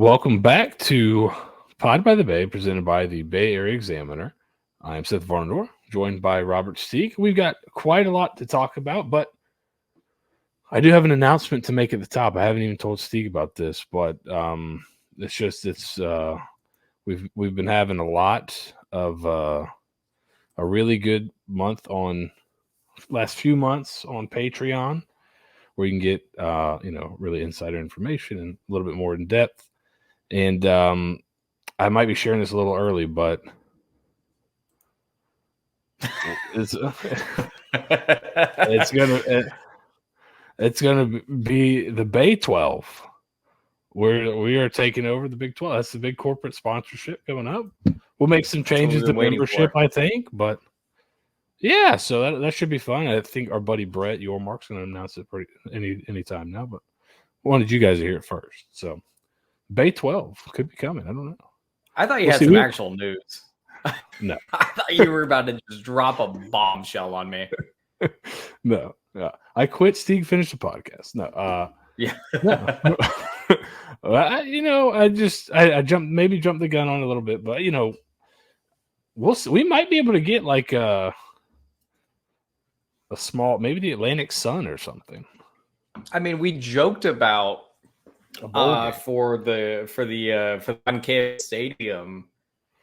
Welcome back to Pod by the BAE, presented by the Bay Area Examiner. I am Seth Varnadore, joined by Robert Steeg. We've got quite a lot to talk about, but I do have an announcement to make at the top. I haven't even told Steeg about this, but we've been having a lot of a really good last few months on Patreon, where you can get really insider information and a little bit more in depth. And I might be sharing this a little early, but it's gonna be the Bay 12. We are taking over the Big 12. That's the big corporate sponsorship coming up. We'll make some changes to membership, I think, but yeah, so that should be fun. I think our buddy Brett Yormark's going to announce it any time now, but I wanted you guys to hear it first. So Bay 12 could be coming. I don't know. I thought you had some actual news. No. I thought you were about to just drop a bombshell on me. No. I quit. Steeg finished the podcast. No. Yeah. No. I jumped the gun on it a little bit, but we'll see. We might be able to get like a small, maybe the Atlantic Sun or something. I mean, we joked about for the on-campus stadium,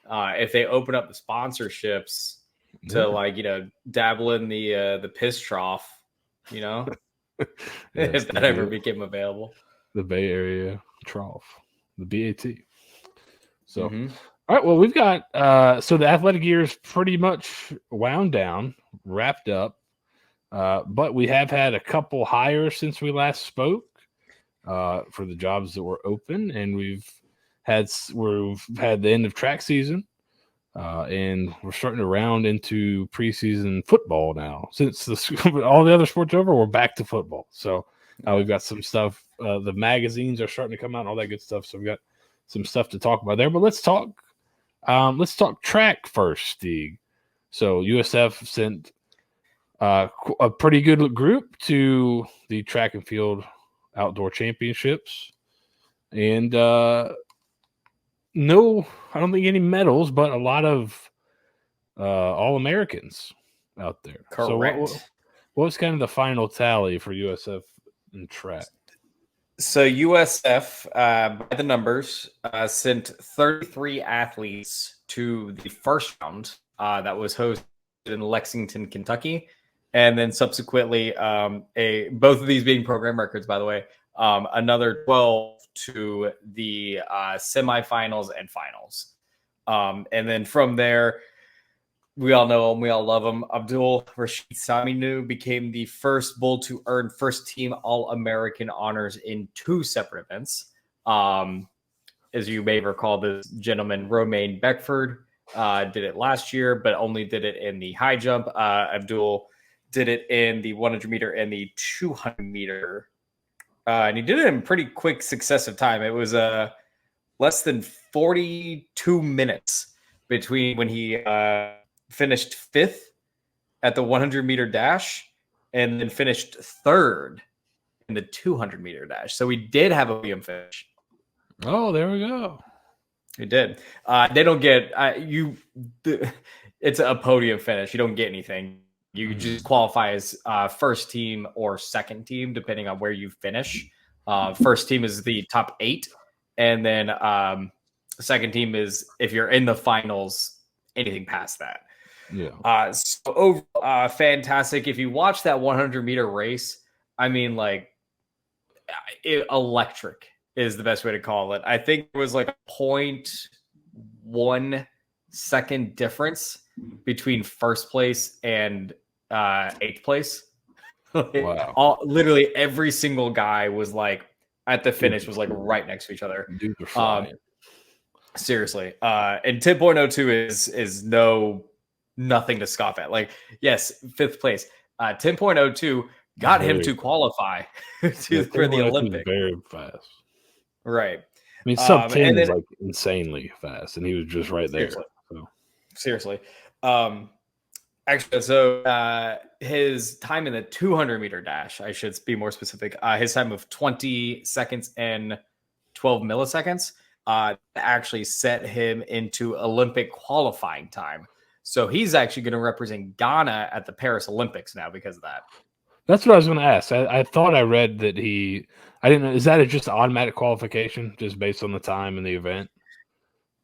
if they open up the sponsorships to dabble in the piss trough, if that ever became available. The Bay Area Trough, the BAT. So, All right. Well, we've got so the athletic year is pretty much wound down, wrapped up. But we have had a couple hires since we last spoke for the jobs that were open, and we've had the end of track season, and we're starting to round into preseason football now. Since all the other sports are over, we're back to football. So we've got some stuff. The magazines are starting to come out and all that good stuff. So we've got some stuff to talk about there. But let's talk track first, Steeg. So USF sent a pretty good group to the track and field outdoor championships, and I don't think any medals, but a lot of All-Americans out there. Correct. So what was kind of the final tally for USF in track? So USF, by the numbers, sent 33 athletes to the first round that was hosted in Lexington, Kentucky. And then subsequently, both of these being program records, by the way, another 12 to the semifinals and finals. And then from there, we all know him, we all love him. Abdul Rashid Saminu became the first bull to earn first team All-American honors in 2 separate events. As you may recall, this gentleman, Romaine Beckford, did it last year, but only did it in the high jump. Abdul did it in the 100 meter and the 200 meter. And he did it in pretty quick successive time. It was less than 42 minutes between when he finished 5th at the 100 meter dash and then finished 3rd in the 200 meter dash. So we did have a podium finish. Oh, there we go. We did. They don't get it's a podium finish. You don't get anything. You just qualify as first team or second team, depending on where you finish. First team is the top 8. And then second team is if you're in the finals, anything past that. Yeah. So overall, fantastic. If you watch that 100 meter race, I mean, electric is the best way to call it. I think it was like a 0.1 second difference between first place and 8th place. Wow. Literally every single guy was at the finish was right next to each other. Dude, flying. Seriously. And 10.02 is nothing to scoff at. Yes, 5th place. 10.02 got him to qualify for the Olympics. Very fast. Right. I mean, sub 10 is insanely fast, and he was just right there. Seriously. Actually, so his time in the 200 meter dash, I should be more specific, his time of 20 seconds and 12 milliseconds actually set him into Olympic qualifying time. So he's actually going to represent Ghana at the Paris Olympics now because of that. That's what I was going to ask. I thought I read that I didn't know. Is that just automatic qualification just based on the time and the event?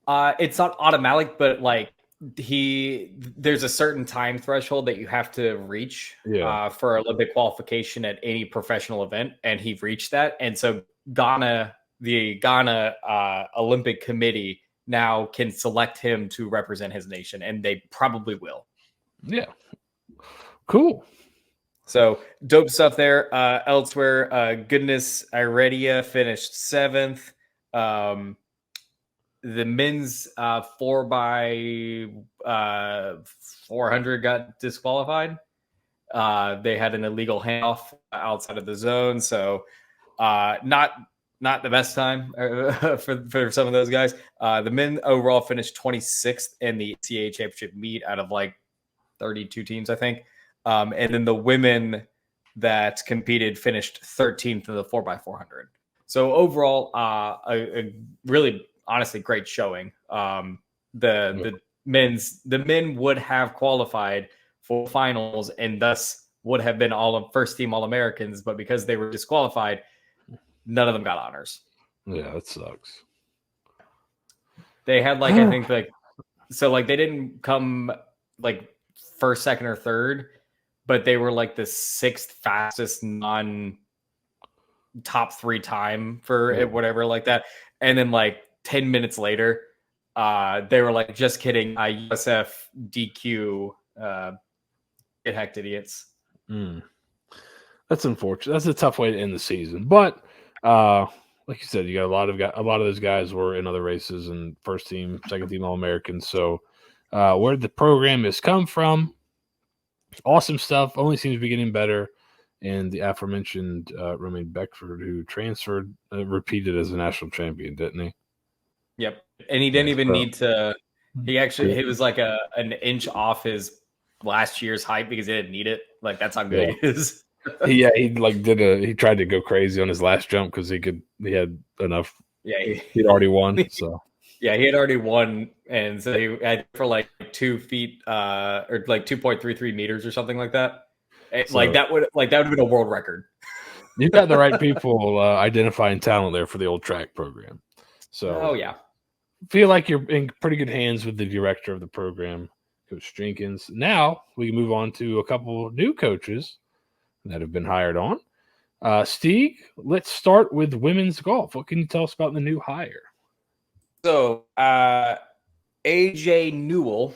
It's not automatic, but like there's a certain time threshold that you have to reach for Olympic qualification at any professional event. And he reached that. And so the Ghana Olympic Committee now can select him to represent his nation, and they probably will. Yeah. Cool. So dope stuff there. Elsewhere, Goodness Iredia finished 7th. The men's 4x400 got disqualified. They had an illegal handoff outside of the zone, so not the best time for some of those guys. The men overall finished 26th in the NCAA championship meet out of like 32 teams, I think. And then the women that competed finished 13th in the 4x400. So overall, a really honestly great showing. The men would have qualified for finals and thus would have been all first team All-Americans, but because they were disqualified, none of them got honors. Yeah, that sucks. They had like I think like so like they didn't come like first, second, or third, but they were like the 6th fastest non-top 3 time for whatever like that. And then like 10 minutes later, they were like, just kidding, USF DQ, get hacked idiots. That's unfortunate. That's a tough way to end the season. But like you said, you got a lot of those guys were in other races and first team, second team All-Americans. So where the program has come from, awesome stuff. Only seems to be getting better. And the aforementioned Romain Beckford, who transferred, repeated as a national champion, didn't he? Yep. And he didn't even need to. He was like an inch off his last year's height because he didn't need it. Like that's how good he is. He tried to go crazy on his last jump because he had enough. Yeah, he'd already won. So yeah, he had already won, and so he had for like 2 feet or like 2.33 meters or something like that. Like that would have been a world record. You got the right people identifying talent there for the old track program. So feel like you're in pretty good hands with the director of the program, Coach Jenkins. Now we can move on to a couple new coaches that have been hired on. Steeg, let's start with women's golf. What can you tell us about the new hire? So AJ Newell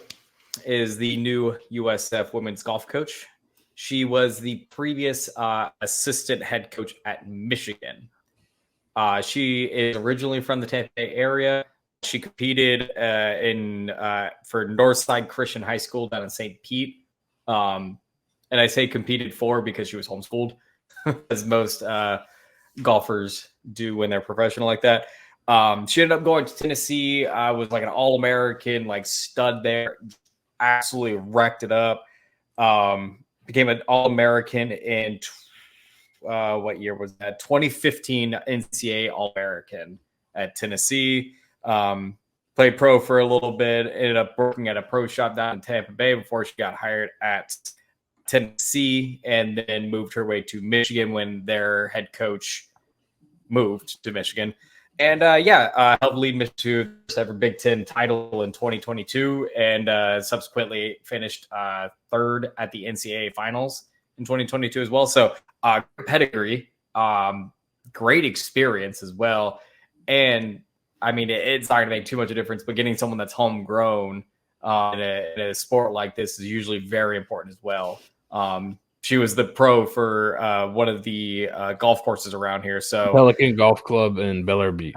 is the new USF women's golf coach. She was the previous assistant head coach at Michigan. She is originally from the Tampa Bay area. She competed for Northside Christian High School down in St. Pete. And I say competed for because she was homeschooled, as most golfers do when they're professional like that. She ended up going to Tennessee. Was like an All-American, like stud there. Absolutely wrecked it up. Became an All-American in what year was that? 2015 NCAA All-American at Tennessee. Played pro for a little bit. Ended up working at a pro shop down in Tampa Bay before she got hired at Tennessee, and then moved her way to Michigan when their head coach moved to Michigan. And helped lead Michigan to their Big Ten title in 2022, and subsequently finished third at the NCAA finals in 2022 as well. So pedigree, great experience as well. And I mean, it's not going to make too much of a difference, but getting someone that's homegrown in a sport like this is usually very important as well. She was the pro for one of the golf courses around here. So Pelican Golf Club in Bel Air Beach.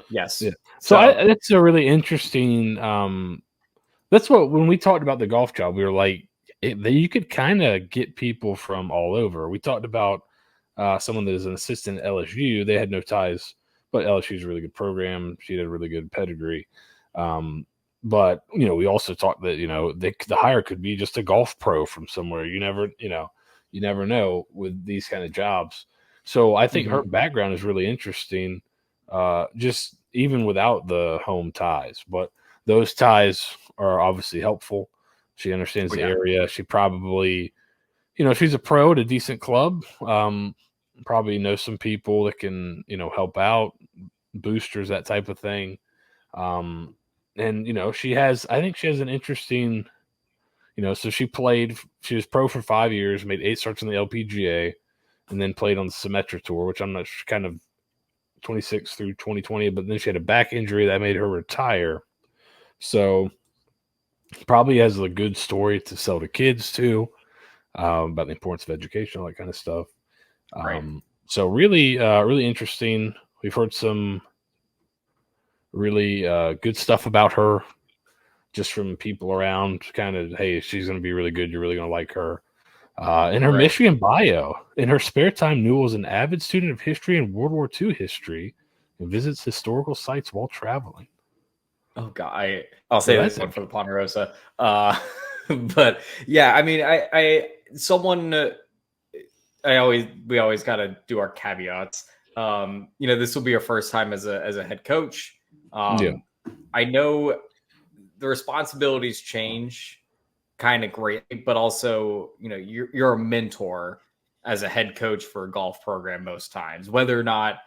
Yes. Yeah. So that's a really interesting. That's what when we talked about the golf job, we were like, you could kind of get people from all over. We talked about someone that is an assistant at LSU. They had no ties, but LSU is a really good program. She had a really good pedigree. But we also talked that the hire could be just a golf pro from somewhere. You never know with these kind of jobs. So I think her background is really interesting. Just even without the home ties. But those ties are obviously helpful. She understands the area. She probably, she's a pro at a decent club. Probably knows some people that can, help out, boosters, that type of thing. And, I think she has an interesting, so she was pro for 5 years, made 8 starts in the LPGA, and then played on the Symetra Tour, which I'm not sure, kind of 26 through 2020, but then she had a back injury that made her retire. So probably has a good story to sell to kids too, about the importance of education, all that kind of stuff. Right. So really, really interesting. We've heard some really good stuff about her just from people around, kind of, hey, she's going to be really good. You're really going to like her. In her Michigan bio, in her spare time, Newell is an avid student of history and World War II history and visits historical sites while traveling. Oh God, I'll say this one for the Ponderosa. But yeah, I mean, we always got to do our caveats. This will be our first time as a head coach. I know the responsibilities change kind of greatly, but also, you're a mentor as a head coach for a golf program most times, whether or not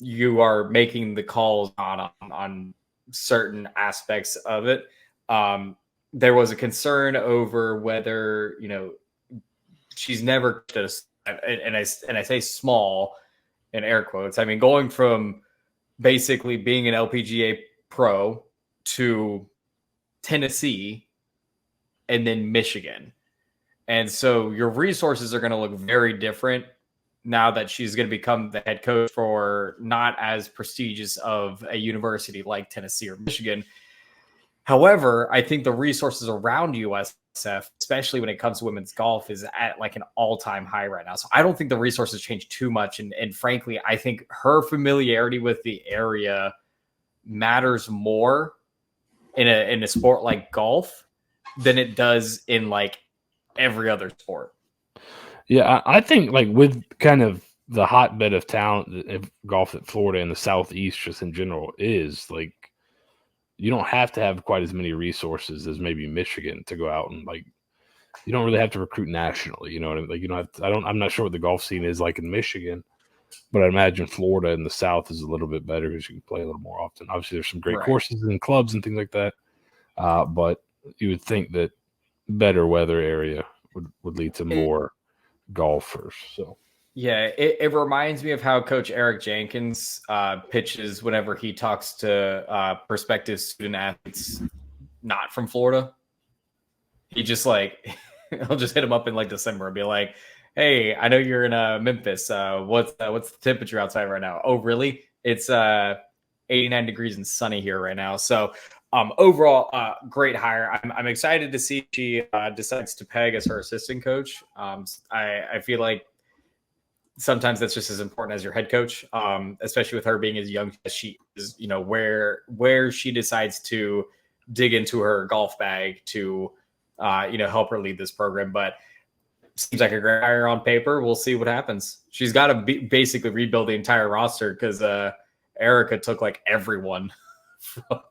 you are making the calls on certain aspects of it. There was a concern over whether, she's never just, and I say small in air quotes. I mean, going from basically being an LPGA pro to Tennessee and then Michigan. And so your resources are going to look very different now that she's going to become the head coach for not as prestigious of a university like Tennessee or Michigan. However, I think the resources around USF, especially when it comes to women's golf, is at like an all-time high right now. So I don't think the resources change too much. And frankly, I think her familiarity with the area matters more in a sport like golf than it does in like every other sport. Yeah, I think like with kind of the hotbed of talent of golf at Florida and the Southeast just in general is, like, you don't have to have quite as many resources as maybe Michigan to go out and, like, you don't really have to recruit nationally. You know what I mean? Like, you don't have to, I'm not sure what the golf scene is like in Michigan, but I imagine Florida and the South is a little bit better because you can play a little more often. Obviously, there's some great courses and clubs and things like that. But you would think that better weather area would lead to more golfers. So yeah, it reminds me of how Coach Eric Jenkins pitches whenever he talks to prospective student athletes not from Florida. He just he'll just hit them up in like December and be like, "Hey, I know you're in Memphis. What's the temperature outside right now? Oh, really? It's 89 degrees and sunny here right now." So overall, great hire. I'm excited to see she decides to peg as her assistant coach. I feel like sometimes that's just as important as your head coach, especially with her being as young as she is. Where she decides to dig into her golf bag to help her lead this program. But seems like a great hire on paper. We'll see what happens. She's got to basically rebuild the entire roster because Erica took like everyone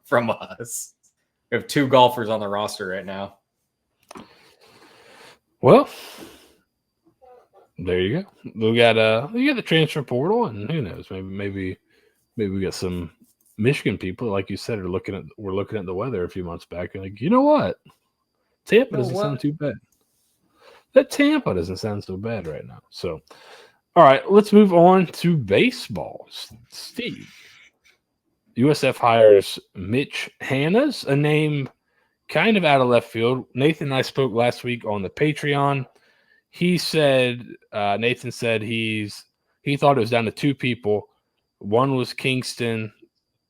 from us. We have 2 golfers on the roster right now. Well, there you go. We got the transfer portal, and who knows? Maybe we got some Michigan people, like you said, we're looking at the weather a few months back, and like, you know what? Tampa doesn't sound too bad. That Tampa doesn't sound so bad right now. So, all right, let's move on to baseball. Steve, USF hires Mitch Hannahs, a name kind of out of left field. Nathan and I spoke last week on the Patreon. He said, Nathan said he thought it was down to 2 people. One was Kingston,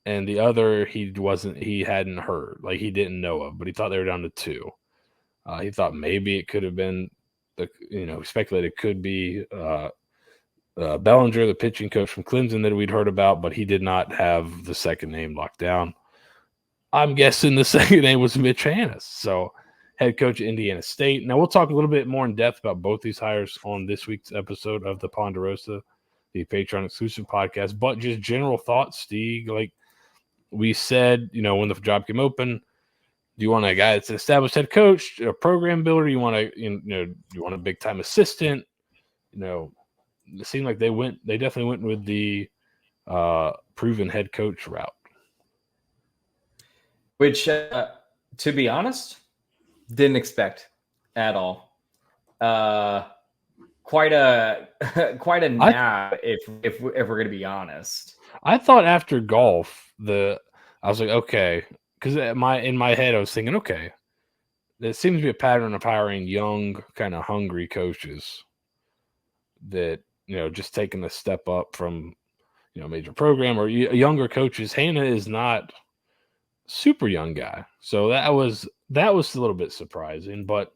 and the other he hadn't heard, like he didn't know of, but he thought they were down to 2. He thought maybe it could have been speculated it could be Bellinger, the pitching coach from Clemson that we'd heard about, but he did not have the second name locked down. I'm guessing the second name was Mitch Hannahs, so head coach at Indiana State. Now, we'll talk a little bit more in depth about both these hires on this week's episode of the Ponderosa, the Patreon exclusive podcast, but just general thoughts, Steve. Like, we said, when the job came open, do you want a guy that's an established head coach, a program builder? You want you want a big time assistant? It seemed like they definitely went with the proven head coach route. Which, to be honest, didn't expect at all. Quite a nab if we're going to be honest. I thought after golf, I was like, okay, because in my head I was thinking, okay, there seems to be a pattern of hiring young, kind of hungry coaches that just taking a step up from major program or younger coaches. Hannah is not super young guy, so that was a little bit surprising, but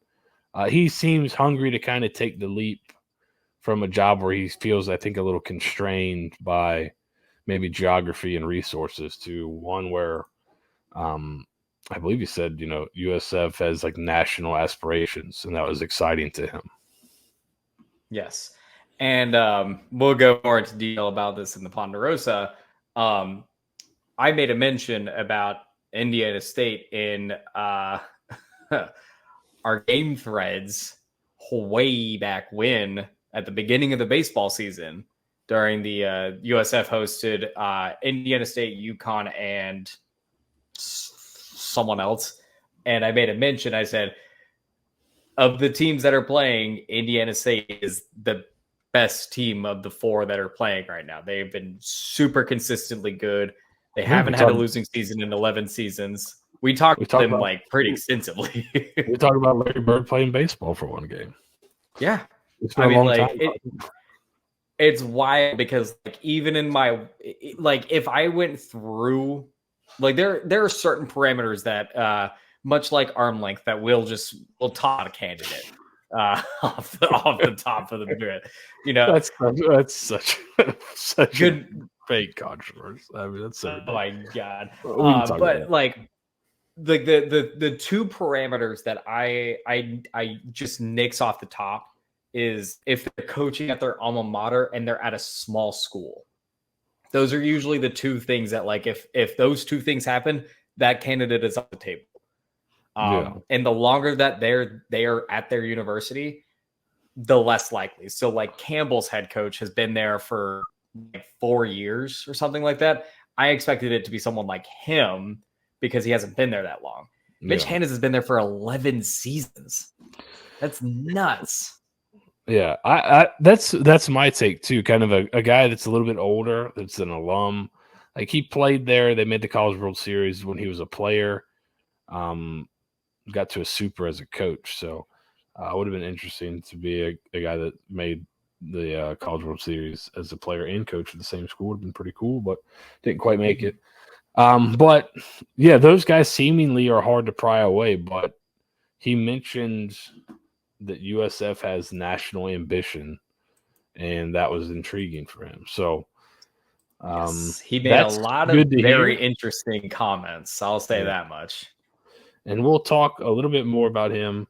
he seems hungry to kind of take the leap from a job where he feels, I think, a little constrained by maybe geography and resources to one where I believe he said USF has like national aspirations, and that was exciting to him. Yes. And we'll go more into detail about this in the Ponderosa. I made a mention about Indiana State in our game threads way back when, at the beginning of the baseball season, during the USF hosted Indiana State, UConn, and someone else. And I made a mention. I said, of the teams that are playing, Indiana State is the best team of the four that are playing right now. They've been super consistently good. They haven't had a losing season in 11 seasons. We talked about them like pretty extensively. We talked about Larry Bird playing baseball for one game. Yeah. I mean, like, it's wild because, like, even in my, like, if I went through, like, there are certain parameters that, much like arm length, that we'll top a candidate off the top of the bit. That's such good fake controversy. I mean, that's so. Oh my god! But like the two parameters that I just nix off the top is if they're coaching at their alma mater and they're at a small school. Those are usually the two things that, like, if those two things happen, that candidate is on the table. And the longer that they are at their university, the less likely. So, like, Campbell's head coach has been there for like 4 years or something like that. I expected it to be someone like him because he hasn't been there that long. Mitch Hannahs has been there for 11 seasons. That's nuts. Yeah, I that's my take too. Kind of a guy that's a little bit older, that's an alum. Like, he played there. They made the College World Series when he was a player. Got to a super as a coach. So it would have been interesting to be a guy that made the College World Series as a player and coach at the same school. Would have been pretty cool, but didn't quite make it. But yeah, those guys seemingly are hard to pry away. But he mentioned that USF has national ambition, and that was intriguing for him. So he made a lot of very interesting comments. I'll say that much. And we'll talk a little bit more about him.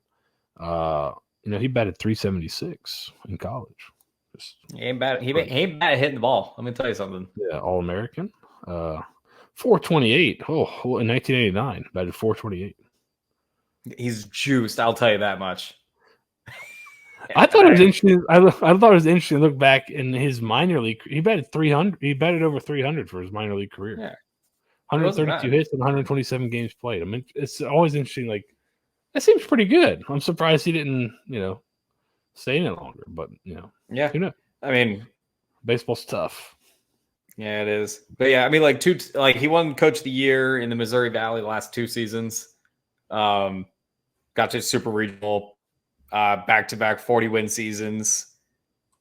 He batted .376 in college. He ain't bad. He ain't bad at hitting the ball. Let me tell you something. Yeah, All-American. 428. Oh, in 1989, batted .428. He's juiced. I'll tell you that much. I thought it was interesting. I thought it was interesting to look back in his minor league. He batted 300. He batted over 300 for his minor league career. Yeah. 132 hits and 127 games played. I mean, it's always interesting. Like, that seems pretty good. I'm surprised he didn't, stay in it longer. But yeah. Who knows? I mean, baseball's tough. Yeah, it is. But yeah, I mean, he won Coach of the Year in the Missouri Valley the last 2 seasons. Got to Super Regional, back-to-back 40-win seasons.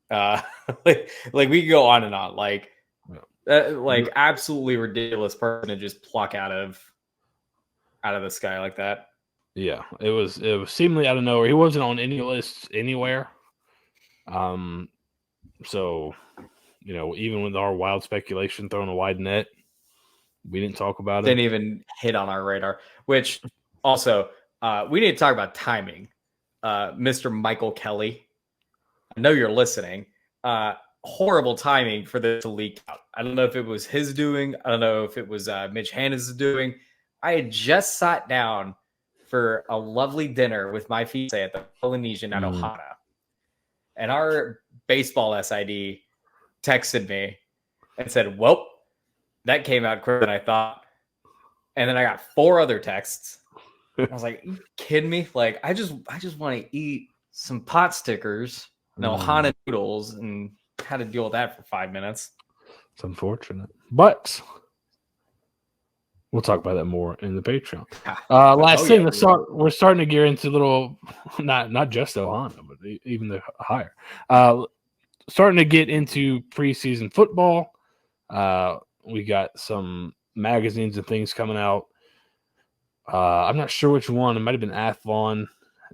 We could go on and on. Absolutely ridiculous person to just pluck out of the sky like that. Yeah, it was seemingly out of nowhere. He wasn't on any lists anywhere. So, even with our wild speculation throwing a wide net, we didn't talk about it. Didn't even hit on our radar. Which also, we need to talk about timing. Mr. Michael Kelly, I know you're listening. horrible timing for this to leak out. I don't know if it was his doing. I don't know if it was Mitch Hannahs' doing. I had just sat down for a lovely dinner with my fiancé at the Polynesian at Ohana. And our baseball SID texted me and said, well, that came out quicker than I thought. And then I got 4 other texts. I was like, you kidding me? Like, I just want to eat some pot stickers and Ohana noodles and had to deal with that for 5 minutes. It's unfortunate. But we'll talk about that more in the Patreon. Last thing, we're starting to gear into little, not just Ohana, but even the higher. Starting to get into preseason football. We got some magazines and things coming out. I'm not sure which one. It might have been Athlon.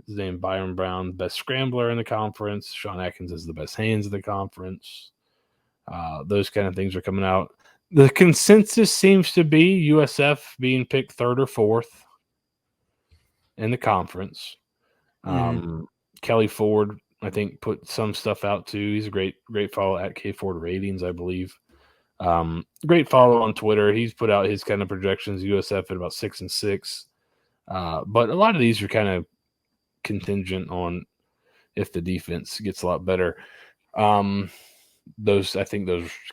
His name Byron Brown, best scrambler in the conference. Sean Atkins is the best hands of the conference. Those kind of things are coming out. The consensus seems to be USF being picked 3rd or 4th in the conference. Kelly Ford, I think, put some stuff out too. He's a great follow at K Ford Ratings, I believe. Great follow on Twitter. He's put out his kind of projections. USF at about 6 and 6. But a lot of these are kind of contingent on if the defense gets a lot better. Those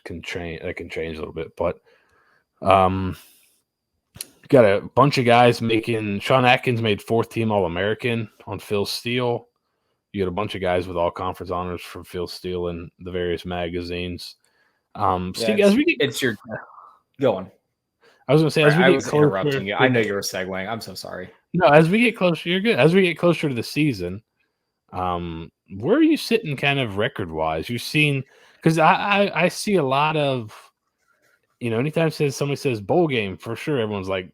can change. That can change a little bit, but got a bunch of guys making. Sean Atkins made 4th team All-American on Phil Steele. You got a bunch of guys with all conference honors from Phil Steele in the various magazines. Steve, it's your go on. I was going to say, as we get closer, interrupting you. I know you were segueing. I'm so sorry. No, as we get closer, you're good. As we get closer to the season, where are you sitting kind of record-wise? You've seen, because I see a lot of, anytime somebody says bowl game, for sure, everyone's like,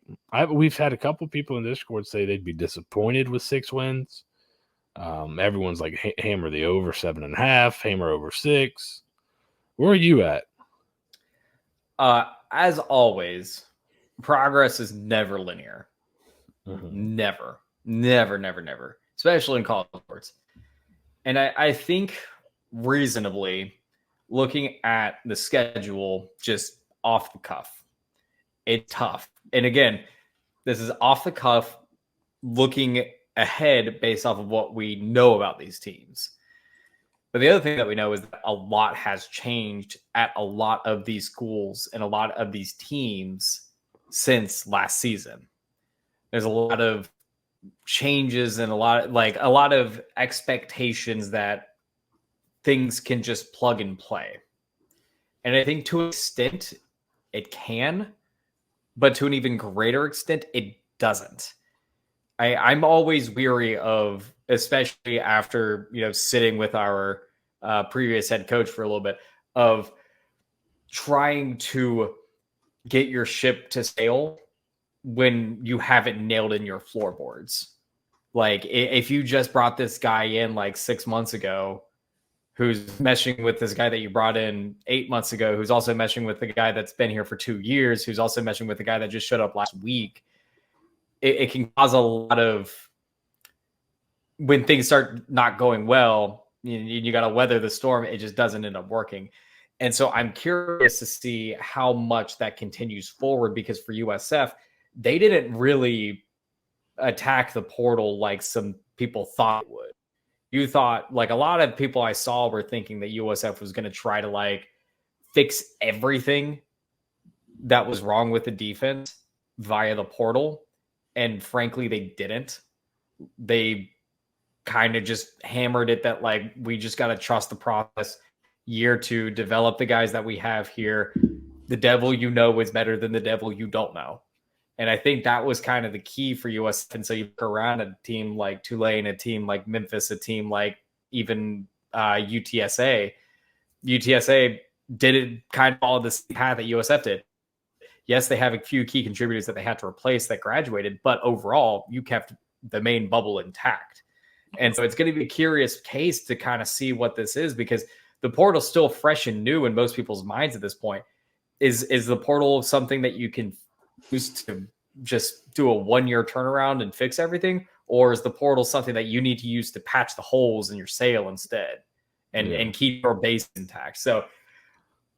we've had a couple people in Discord say they'd be disappointed with 6 wins. Everyone's like, hammer the over 7.5, hammer over 6. Where are you at? As always, progress is never linear. Never, especially in college sports. And I think reasonably, looking at the schedule just off the cuff, it's tough. And again, this is off the cuff, looking ahead based off of what we know about these teams. But the other thing that we know is that a lot has changed at a lot of these schools and a lot of these teams since last season. There's a lot of changes and a lot of expectations that things can just plug and play. And I think to an extent it can, but to an even greater extent it doesn't. I'm always weary of, especially after sitting with our previous head coach for a little bit, of trying to get your ship to sail when you haven't nailed in your floorboards. Like if you just brought this guy in like 6 months ago, who's meshing with this guy that you brought in 8 months ago, who's also meshing with the guy that's been here for 2 years, who's also meshing with the guy that just showed up last week, it can cause a lot of, when things start not going well, you got to weather the storm. It just doesn't end up working. And so I'm curious to see how much that continues forward, because for USF, they didn't really attack the portal like some people thought it would. You thought, like a lot of people I saw were thinking that USF was going to try to like fix everything that was wrong with the defense via the portal. And frankly, they didn't. They kind of just hammered it that like, we just got to trust the process year to develop the guys that we have here. The devil is better than the devil you don't know. And I think that was kind of the key for us. And so you look around a team like Tulane, a team like Memphis, a team like even UTSA. UTSA did it kind of follow this path that USF did. Yes, they have a few key contributors that they had to replace that graduated, but overall, you kept the main bubble intact. And so it's going to be a curious case to kind of see what this is, because the portal's still fresh and new in most people's minds at this point. Is the portal something that you can use to just do a 1-year turnaround and fix everything? Or is the portal something that you need to use to patch the holes in your sail instead? and keep your base intact. So,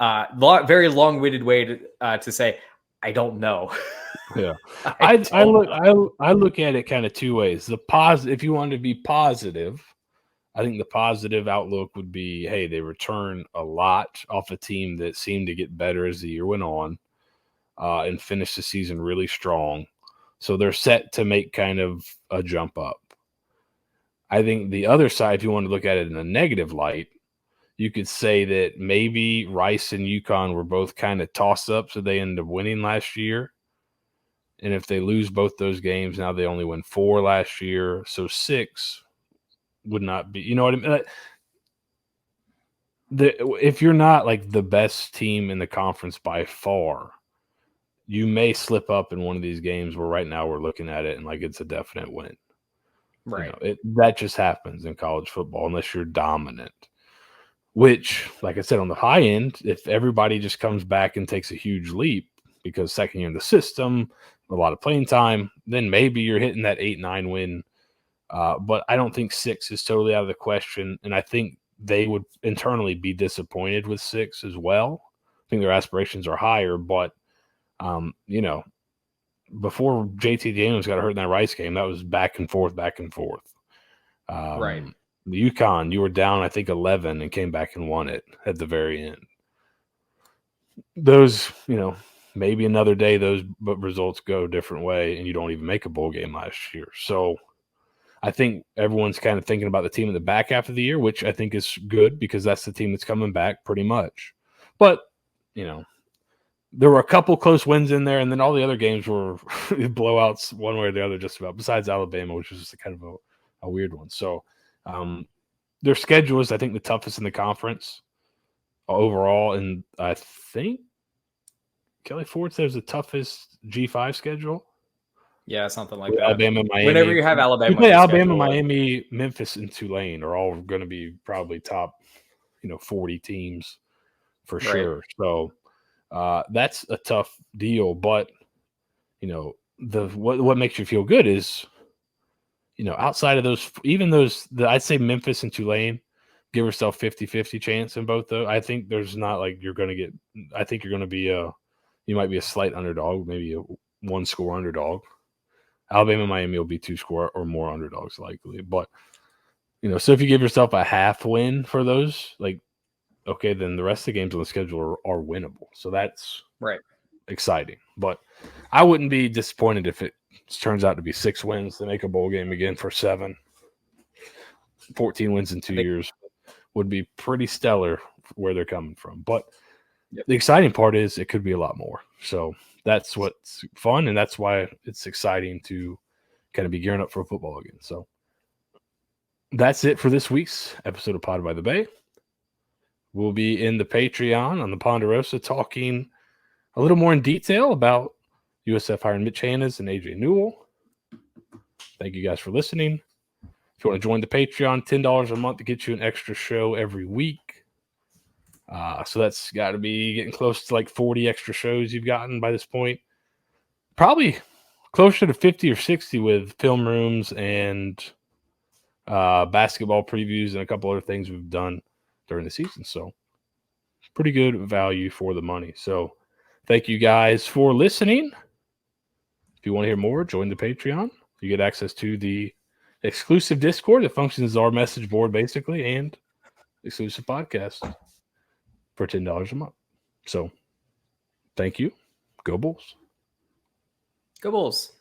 very long-winded way to say I don't know. Yeah, I look at it kind of two ways. The positive, if you want to be positive, I think the positive outlook would be, hey, they return a lot off a team that seemed to get better as the year went on, and finish the season really strong. So they're set to make kind of a jump up. I think the other side, if you want to look at it in a negative light, you could say that maybe Rice and UConn were both kind of toss up, so they ended up winning last year. And if they lose both those games, now they only win 4 last year. So 6 would not be, you know what I mean? If you're not like the best team in the conference by far, you may slip up in one of these games where right now we're looking at it and like it's a definite win. Right. That just happens in college football unless you're dominant. Which, like I said, on the high end, if everybody just comes back and takes a huge leap because second year in the system, a lot of playing time, then maybe you're hitting that 8-9 win. But I don't think 6 is totally out of the question. And I think they would internally be disappointed with 6 as well. I think their aspirations are higher. But, before JT Daniels got hurt in that Rice game, that was back and forth. Right. The UConn, you were down, I think, 11 and came back and won it at the very end. Those, maybe another day those results go a different way and you don't even make a bowl game last year. So I think everyone's kind of thinking about the team in the back half of the year, which I think is good because that's the team that's coming back pretty much. But, there were a couple close wins in there, and then all the other games were blowouts one way or the other just about, besides Alabama, which was just kind of a weird one. So their schedule is, I think, the toughest in the conference overall. And I think Kelly Ford says the toughest G5 schedule. Yeah, something like that. Alabama, Miami. Whenever you have Alabama, you play Alabama, Miami, Memphis, and Tulane are all going to be probably top, 40 teams for sure. So that's a tough deal. But, what makes you feel good is, outside of those, even those, I'd say Memphis and Tulane, give yourself 50-50 chance in both those. I think there's not like you're going to get, I think you're going to be you might be a slight underdog, maybe a 1-score underdog. Alabama, Miami will be 2-score or more underdogs likely. But, so if you give yourself a half win for those, like, okay, then the rest of the games on the schedule are winnable. So that's exciting. But I wouldn't be disappointed if it turns out to be 6 wins. They make a bowl game again for 7. 14 wins in 2 years would be pretty stellar where they're coming from. But the exciting part is it could be a lot more. So that's what's fun, and that's why it's exciting to kind of be gearing up for football again. So that's it for this week's episode of Pod by the Bay. We'll be in the Patreon on the Ponderosa talking a little more in detail about USF hiring Mitch Hannahs and AJ Newell. Thank you guys for listening. If you want to join the Patreon, $10 a month to get you an extra show every week. So that's got to be getting close to like 40 extra shows you've gotten by this point. Probably closer to 50 or 60 with film rooms and basketball previews and a couple other things we've done during the season. So pretty good value for the money. So thank you guys for listening. If you want to hear more, join the Patreon. You get access to the exclusive Discord that functions as our message board basically, and exclusive podcast for $10 a month. So thank you. Go Bulls. Go Bulls.